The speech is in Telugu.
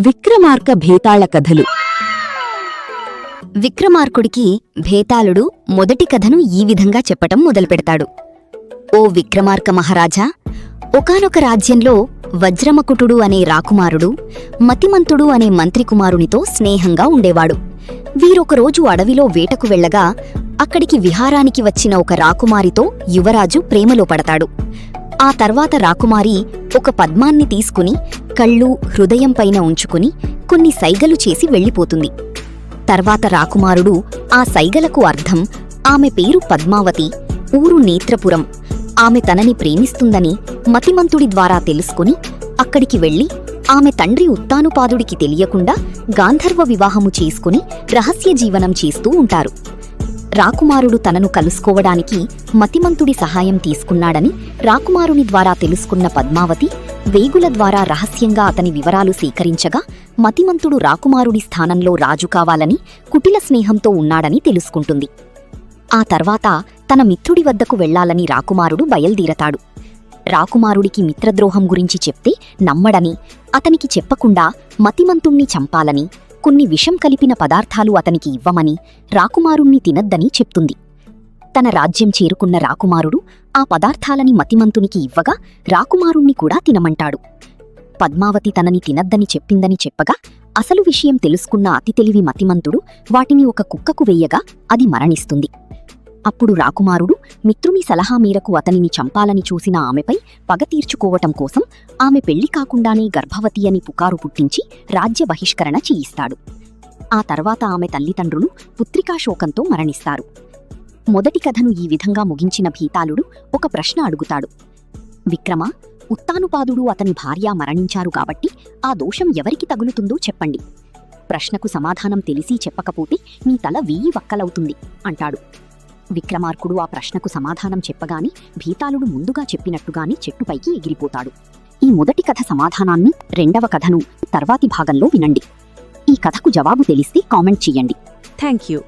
విక్రమార్క భేతాళ కథలు. విక్రమార్కుడికి భేతాళుడు మొదటి కథను ఈ విధంగా చెప్పటం మొదలుపెడతాడు. ఓ విక్రమార్క మహారాజా, ఒకానొక రాజ్యంలో వజ్రమకుటుడు అనే రాకుమారుడు మతిమంతుడు అనే మంత్రికుమారునితో స్నేహంగా ఉండేవాడు. వీరొకరోజు అడవిలో వేటకు వెళ్లగా అక్కడికి విహారానికి వచ్చిన ఒక రాకుమారితో యువరాజు ప్రేమలో పడతాడు. ఆ తర్వాత రాకుమారి ఒక పద్మాన్ని తీసుకుని కళ్ళు హృదయం పైన ఉంచుకుని కొన్ని సైగలు చేసి వెళ్ళిపోతుంది. తర్వాత రాకుమారుడు ఆ సైగలకు అర్థం ఆమె పేరు పద్మావతి, ఊరు నేత్రపురం, ఆమె తనని ప్రేమిస్తుందని మతిమంతుడి ద్వారా తెలుసుకుని అక్కడికి వెళ్లి ఆమె తండ్రి ఉత్తానుపాదుడికి తెలియకుండా గాంధర్వ వివాహము చేసుకుని రహస్య జీవనం చేస్తూ ఉంటారు. రాకుమారుడు తనను కలుసుకోవడానికి మతిమంతుడి సహాయం తీసుకున్నాడని రాకుమారుని ద్వారా తెలుసుకున్న పద్మావతి వేగుల ద్వారా రహస్యంగా అతని వివరాలు సేకరించగా మతిమంతుడు రాకుమారుడి స్థానంలో రాజు కావాలని కుటిల స్నేహంతో ఉన్నాడని తెలుసుకుంటుంది. ఆ తర్వాత తన మిత్రుడి వద్దకు వెళ్లాలని రాకుమారుడు బయల్దీరతాడు. రాకుమారుడికి మిత్రద్రోహం గురించి చెప్తే నమ్మడని, అతనికి చెప్పకుండా మతిమంతుణ్ణి చంపాలని, కొన్ని విషం కలిపిన పదార్థాలు అతనికి ఇవ్వమని, రాకుమారుణ్ణి తినద్దని చెప్తుంది. తన రాజ్యం చేరుకున్న రాకుమారుడు ఆ పదార్థాలని మతిమంతునికి ఇవ్వగా రాకుమారుణ్ణి కూడా తినమంటాడు. పద్మావతి తనని తినద్దని చెప్పిందని చెప్పగా అసలు విషయం తెలుసుకున్న అతి తెలివి మతిమంతుడు వాటిని ఒక కుక్కకు వెయ్యగా అది మరణిస్తుంది. అప్పుడు రాకుమారుడు మిత్రుని సలహా మేరకు అతనిని చంపాలని చూసిన ఆమెపై పగ తీర్చుకోవటం కోసం ఆమె పెళ్లి కాకుండానే గర్భవతి అని పుకారు పుట్టించి రాజ్య బహిష్కరణ చేయిస్తాడు. ఆ తర్వాత ఆమె తల్లిదండ్రులు పుత్రికాశోకంతో మరణిస్తారు. మొదటి కథను ఈ విధంగా ముగించిన భీతాళుడు ఒక ప్రశ్న అడుగుతాడు. విక్రమ, ఉత్తానుపాదుడు అతని భార్య మరణించారు కాబట్టి ఆ దోషం ఎవరికి తగులుతుందో చెప్పండి. ప్రశ్నకు సమాధానం తెలిసి చెప్పకపోతే మీ తల 1000 వక్కలవుతుంది అంటాడు. విక్రమార్కుడు ఆ ప్రశ్నకు సమాధానం చెప్పగానే భీతాళుడు ముందుగా చెప్పినట్టుగానే చెట్టుపైకి ఎగిరిపోతాడు. ఈ మొదటి కథ సమాధానాన్ని, రెండవ కథను తర్వాతి భాగంలో వినండి. ఈ కథకు జవాబు తెలిస్తే కామెంట్ చెయ్యండి. Thank you.